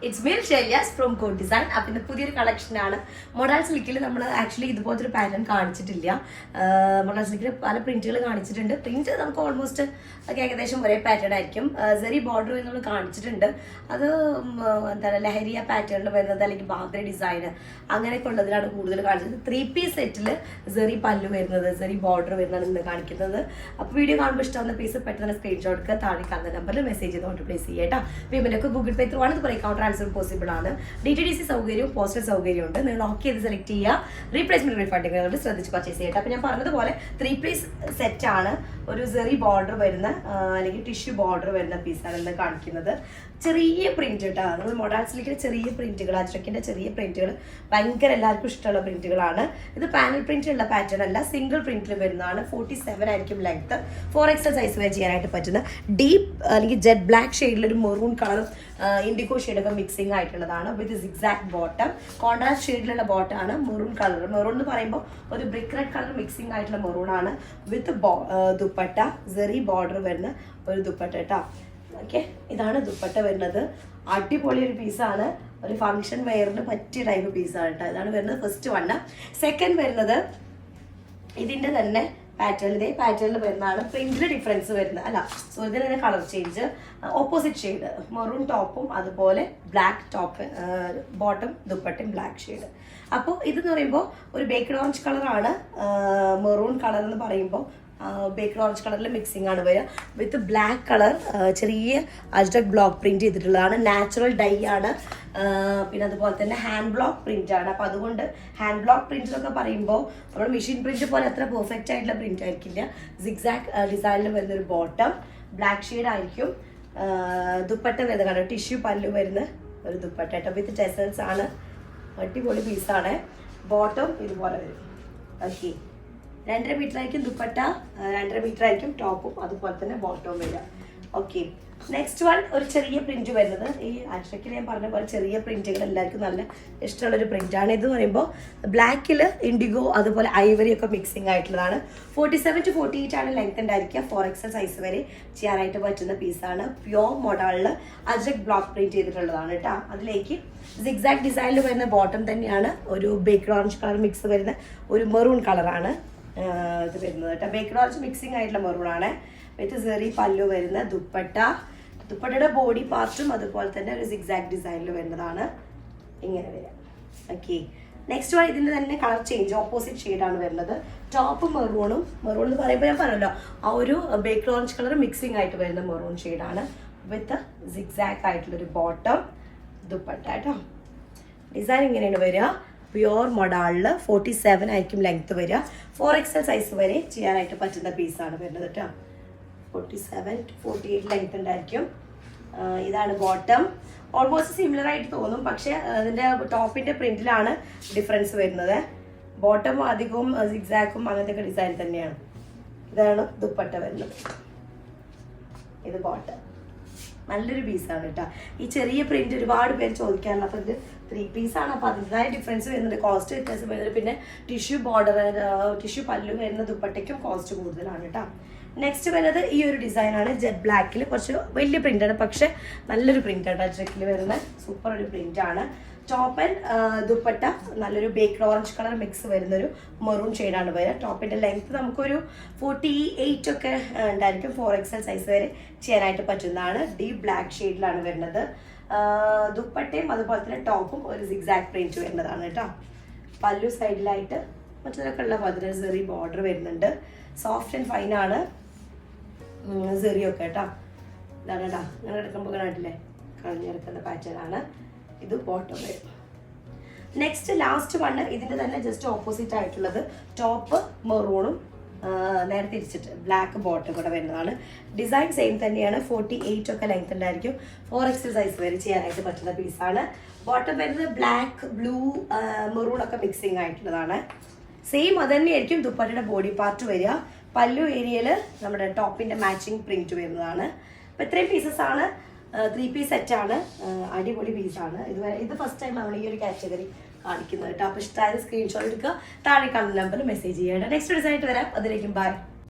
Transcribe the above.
It's me ഷെല്യാസ് from code design. അപ്പം ഇന്ന് പുതിയൊരു കളക്ഷനാണ്. മൊഡാൾ സിൽക്കിൽ നമ്മൾ ആക്ച്വലി ഇതുപോലത്തെ ഒരു പാറ്റേൺ കാണിച്ചിട്ടില്ല. മൊഡാൾ സിൽക്കിൽ പല പ്രിന്റുകൾ കാണിച്ചിട്ടുണ്ട്. പ്രിന്റ് നമുക്ക് ഓൾമോസ്റ്റ് ഏകദേശം ഒരേ പാറ്റേൺ ആയിരിക്കും. സെറി ബോർഡർ നമ്മൾ കാണിച്ചിട്ടുണ്ട്. അത് എന്താണ് ലഹരിയ പാറ്റേണിൽ വരുന്നത് അല്ലെങ്കിൽ ബാഗ്ര ഡിസൈൻ അങ്ങനെയൊക്കെ ഉള്ളതിലാണ് കൂടുതൽ കാണിച്ചത്. 3-piece സെറ്റിൽ സെറി പല്ലു വരുന്നത്, സെറി ബോർഡർ വരുന്നതാണ് ഇന്ന് കാണിക്കുന്നത്. അപ്പോൾ വീഡിയോ കാണുമ്പോൾ ഇഷ്ടമാകുന്ന പീസ് പെട്ടെന്ന് സ്ക്രീൻഷോട്ട് എടുക്കുക. താഴെ കാണുന്ന നമ്പറിൽ മെസ്സേജ് ചെയ്തുകൊണ്ട് പ്ലേസ് ചെയ്യേട്ടാ. പേയ്മെന്റൊക്കെ ഗൂഗിൾ പേ ത്രൂ ആണ്. ഇത് ബ്രേക്ക് ഔട്ട് ട്രാൻസ്ഫർ പോസിബിൾ ആണ്. DTDC സൗകര്യവും പോസ്റ്റൽ സൗകര്യവും ഉണ്ട്. നിങ്ങൾ ഓക്കെ ചെയ്ത് സെലക്ട് ചെയ്യുക. റീപ്ലേസ്മെന്റ് റീഫണ്ടിങ് ശ്രദ്ധിച്ച് പർച്ചേസ് ചെയ്യട്ടെ. അപ്പോൾ ഞാൻ പറഞ്ഞതുപോലെ 3-piece സെറ്റ് ആണ്. ഒരു സെറി ബോർഡർ വരുന്ന അല്ലെങ്കിൽ ടിഷ്യൂ ബോർഡർ വരുന്ന പീസാണ് ഇന്ന് കാണിക്കുന്നത്. ചെറിയ പ്രിന്റ് കേട്ടോ. നമ്മൾ മൊഡാൾ സിൽക്കിലെ ചെറിയ പ്രിന്റുകൾ, അജ്രക്കിന്റെ ചെറിയ പ്രിന്റുകൾ ഭയങ്കര എല്ലാവർക്കും ഇഷ്ടമുള്ള പ്രിന്റുകളാണ്. ഇത് പാനൽ പ്രിന്റ് ഉള്ള പാറ്റേൺ അല്ല, സിംഗിൾ പ്രിന്റിൽ വരുന്നതാണ്. 47 ആയിരിക്കും ലെങ്ത്. 4XL സൈസ് വരെ ചെയ്യാനായിട്ട് പറ്റുന്ന ഡീപ്പ് അല്ലെങ്കിൽ ജെറ്റ് ബ്ലാക്ക് ഷെയ്ഡിലൊരു മെറൂൺ കളറും ഇൻഡിഗോ ഷെയ്ഡൊക്കെ മിക്സിംഗ് ആയിട്ടുള്ളതാണ്. വിത്ത് സിഗ്സാക്ട് ബോട്ടം, കോൺട്രാസ്റ്റ് ഷെയ്ഡിലുള്ള ബോട്ടാണ്. മെറൂൺ കളർ, മെറൂൺ എന്ന് പറയുമ്പോൾ ഒരു ബ്രിക്ക് റെഡ് കളർ മിക്സിംഗ് ആയിട്ടുള്ള മെറൂൺ ആണ്. വിത്ത് ദുപ്പട്ട, സെറി ബോർഡർ വരുന്ന ഒരു ദുപ്പട്ട കേട്ടോ. ഓക്കെ, ഇതാണ് ദുപ്പട്ട വരുന്നത്. അടിപൊളി ഒരു പീസാണ്. ഒരു ഫംഗ്ഷൻ വെയറിന് പറ്റിയ ടൈപ്പ് പീസാണ് കേട്ടോ. ഇതാണ് വരുന്നത് ഫസ്റ്റ് വണ്ണ്. സെക്കൻഡ് വരുന്നത് ഇതിന്റെ തന്നെ പാറ്റേൺ, ഇതേ പാറ്റേണിൽ വരുന്നതാണ്. പ്രിന്റിൽ ഡിഫറൻസ് വരുന്നത് അല്ല, സോ ഇതിന് തന്നെ colour change. Opposite shade maroon ടോപ്പും അതുപോലെ ബ്ലാക്ക് ടോപ്പ് ബോട്ടം ദുപ്പട്ടയും ബ്ലാക്ക് ഷെയ്ഡ്. അപ്പോൾ ഇതെന്ന് പറയുമ്പോൾ ഒരു ബേക്കഡ് ഓറഞ്ച് കളറാണ്. മെറൂൺ കളർ എന്ന് പറയുമ്പോൾ ബേക്കഡ് ഓറഞ്ച് കളറിൽ മിക്സിംഗ് ആണ് വരിക. വിത്ത് ബ്ലാക്ക് കളർ ചെറിയ അജ്രക് ബ്ലോക്ക് പ്രിന്റ് ചെയ്തിട്ടുള്ളതാണ്. നാച്ചുറൽ ഡൈ ആണ്. പിന്നെ അതുപോലെ തന്നെ ഹാൻഡ് ബ്ലോക്ക് പ്രിന്റ് ആണ്. അപ്പോൾ അതുകൊണ്ട് ഹാൻഡ് ബ്ലോക്ക് പ്രിന്റ് എന്നൊക്കെ പറയുമ്പോൾ നമ്മൾ മെഷീൻ പ്രിന്റ് പോലെ അത്ര പെർഫെക്റ്റ് ആയിട്ടുള്ള പ്രിന്റ് ആയിരിക്കില്ല. സിഗ്സാക് ഡിസൈനിൽ വരുന്നൊരു ബോട്ടം ബ്ലാക്ക് ഷെയ്ഡ് ആയിരിക്കും. ദുപ്പട്ട വരുന്ന കാണാം, ടിഷ്യൂ പല്ലു വരുന്ന ഒരു ദുപ്പട്ട കേട്ടോ. വിത്ത് ടെസൽസ് ആണ്. അടിപൊളി പീസാണ്. ബോട്ടം ഇതുപോലെ വരും. ഓക്കെ, 2.5 മീറ്റർ ആയിരിക്കും ദുപ്പട്ട, 2.5 മീറ്റർ ആയിരിക്കും ടോപ്പും അതുപോലെ തന്നെ ബോട്ടവും വരിക. ഓക്കെ, നെക്സ്റ്റ് വൺ ഒരു ചെറിയ പ്രിന്റ് വരുന്നത്. ഈ അജ്രക്കിൽ ഞാൻ പറഞ്ഞ പോലെ ചെറിയ പ്രിന്റുകൾ എല്ലാവർക്കും നല്ല ഇഷ്ടമുള്ളൊരു പ്രിന്റാണ്. ഇത് പറയുമ്പോൾ ബ്ലാക്കിൽ ഇൻഡിഗോ അതുപോലെ ഐവറി ഒക്കെ മിക്സിംഗ് ആയിട്ടുള്ളതാണ്. 47 to 48 ആണ് ലെങ്ത് ഉണ്ടായിരിക്കുക. 4XL സൈസ് വരെ ചെയ്യാനായിട്ട് പറ്റുന്ന പീസാണ്. പ്യോർ മോഡലിൽ അജ്രക് ബ്ലോക്ക് പ്രിന്റ് ചെയ്തിട്ടുള്ളതാണ് കേട്ടോ. അതിലേക്ക് സിഗ്സാക് ഡിസൈനിൽ വരുന്ന ബോട്ടം തന്നെയാണ്. ഒരു ബേക്കഡ് ഓറഞ്ച് കളർ മിക്സ് വരുന്ന ഒരു മെറൂൺ കളറാണ് ഇത് വരുന്നത് കേട്ടോ. ബേക്കഡ് ഓറഞ്ച് മിക്സിംഗ് ആയിട്ടുള്ള മെറൂൺ ആണ്. വിത്ത് സെറി പല്ലു വരുന്ന ദുപ്പട്ട, ദുപ്പട്ടയുടെ ബോഡി പാർട്ടും അതുപോലെ തന്നെ ഒരു സിഗ്സാക് ഡിസൈനിൽ വരുന്നതാണ്. ഇങ്ങനെ വരാം. ഓക്കെ, നെക്സ്റ്റ് വൺ ഇതിൻ്റെ തന്നെ കളർ ചേഞ്ച്, ഓപ്പോസിറ്റ് ഷെയ്ഡാണ് വരുന്നത്. ടോപ്പ് മെറൂണും, മെറൂൺ എന്ന് പറയുമ്പോൾ ഞാൻ പറഞ്ഞല്ലോ ആ ഒരു ബേക്കഡ് ഓറഞ്ച് കളർ മിക്സിംഗ് ആയിട്ട് വരുന്ന മെറൂൺ ഷെയ്ഡാണ്. വിത്ത് സിഗ്സാക് ആയിട്ടുള്ളൊരു ബോട്ടം ദുപ്പട്ട കേട്ടോ. ഡിസൈൻ ഇങ്ങനെയാണ് വരിക. പ്യോർ മൊഡാളിൽ 47 ആയിരിക്കും ലെങ്ത് വരിക. 4XL സൈസ് വരെ ചെയ്യാനായിട്ട് പറ്റുന്ന പീസാണ് വരുന്നത് കേട്ടോ. 47 to 48 ലെങ്ത് ഉണ്ടായിരിക്കും. ഇതാണ് ബോട്ടം. ഓൾമോസ്റ്റ് സിമിലർ ആയിട്ട് തോന്നും, പക്ഷേ അതിൻ്റെ ടോപ്പിൻ്റെ പ്രിന്റിലാണ് ഡിഫറൻസ് വരുന്നത്. ബോട്ടം അധികവും സിഗ്സാക്കും അങ്ങനത്തെ ഒക്കെ ഡിസൈൻ തന്നെയാണ്. ഇതാണ് ദുപ്പട്ട വരുന്നത്. ഇത് ബോട്ടം. നല്ലൊരു പീസാണ് കേട്ടോ. ഈ ചെറിയ പ്രിന്റ് ഒരുപാട് പേര് ചോദിക്കാറുണ്ട്. അപ്പോൾ ഇത് 3-piece ആണ്. അപ്പോൾ അതിൻ്റെതായ ഡിഫറൻസ് വരുന്നുണ്ട്, കോസ്റ്റ് വ്യത്യാസം വരുന്നുണ്ട്. പിന്നെ ടിഷ്യൂ ബോർഡർ, ടിഷ്യൂ പല്ലു വരുന്ന ദുപ്പട്ടയ്ക്കും കോസ്റ്റ് കൂടുതലാണ് കേട്ടോ. നെക്സ്റ്റ് വരുന്നത് ഈ ഒരു ഡിസൈനാണ്. ജെറ്റ് ബ്ലാക്കിൽ കുറച്ച് വലിയ പ്രിന്റാണ്, പക്ഷെ നല്ലൊരു പ്രിന്റാണ്. അജ്രക്കിൽ വരുന്ന സൂപ്പർ ഒരു പ്രിന്റാണ്. ടോപ്പ് ആൻഡ് ദുപ്പട്ട നല്ലൊരു ബേക്കഡ് ഓറഞ്ച് കളർ മിക്സ് വരുന്നൊരു മെറൂൺ ഷെയ്ഡാണ് വരിക. ടോപ്പിൻ്റെ ലെങ്ത് നമുക്കൊരു 48 ഒക്കെ ഉണ്ടായിരിക്കും. 4XL സൈസ് വരെ ചെയ്യാനായിട്ട് പറ്റുന്നതാണ്. ഡീപ്പ് ബ്ലാക്ക് ഷെയ്ഡിലാണ് വരുന്നത്. ദുപ്പട്ടയും അതുപോലെ തന്നെ ടോപ്പും ഒരു സിഗ്സാക് പ്രിന്റ് വരുന്നതാണ് കേട്ടോ. പല്ലു സൈഡിലായിട്ട് മറ്റൊക്കെ ഉള്ള പോലെ സെറി ബോർഡർ വരുന്നുണ്ട്. സോഫ്റ്റ് ആൻഡ് ഫൈൻ ആണ് സെറിയൊക്കെ കേട്ടോ. ഇതാണ് കേട്ടോ, അങ്ങനെ എടുക്കുമ്പോൾ കണ്ടില്ലേ കളഞ്ഞെടുക്കുന്ന പാറ്റേൺ ആണ്. ഇത് ബോട്ടം വരും. നെക്സ്റ്റ് ലാസ്റ്റ് വണ്ണ് ഇതിൻ്റെ തന്നെ ജസ്റ്റ് ഓപ്പോസിറ്റ് ആയിട്ടുള്ളത്. ടോപ്പ് മെറൂണും നേരെ തിരിച്ചിട്ട് ബ്ലാക്ക് ബോട്ടം കൂടെ വരുന്നതാണ്. ഡിസൈൻ സെയിം തന്നെയാണ്. 48 ഒക്കെ ലെങ്ത് ഉണ്ടായിരിക്കും. 4XL സൈസ് വരെ ചെയ്യാനായിട്ട് പറ്റുന്ന പീസാണ്. ബോട്ടം വരുന്നത് ബ്ലാക്ക്, ബ്ലൂ, മെറൂൺ ഒക്കെ മിക്സിംഗ് ആയിട്ടുള്ളതാണ്. സെയിം അത് തന്നെയായിരിക്കും ദുപ്പട്ടയുടെ ബോഡി പാർട്ട് വരിക. പല്ലു ഏരിയയിൽ നമ്മുടെ ടോപ്പിൻ്റെ മാച്ചിങ് പ്രിന്റ് വരുന്നതാണ്. അപ്പോൾ ഇത്രയും പീസസ് ആണ്. 3-piece സെറ്റാണ്. അടിപൊളി പീസാണ്. ഇത് ഫസ്റ്റ് ടൈം നമ്മൾ ഈ ഒരു കാറ്റഗറി കാണിക്കുന്നത് കേട്ടോ. അപ്പോൾ ഇഷ്ടമായത് സ്ക്രീൻഷോട്ട് എടുക്കുക. താഴെ കാണുന്ന നമ്പറിൽ മെസ്സേജ് ചെയ്യേണ്ട. നെക്സ്റ്റ് ഡിസൈൻ ആയിട്ട് വരാം. അതിലേക്കും ബൈ.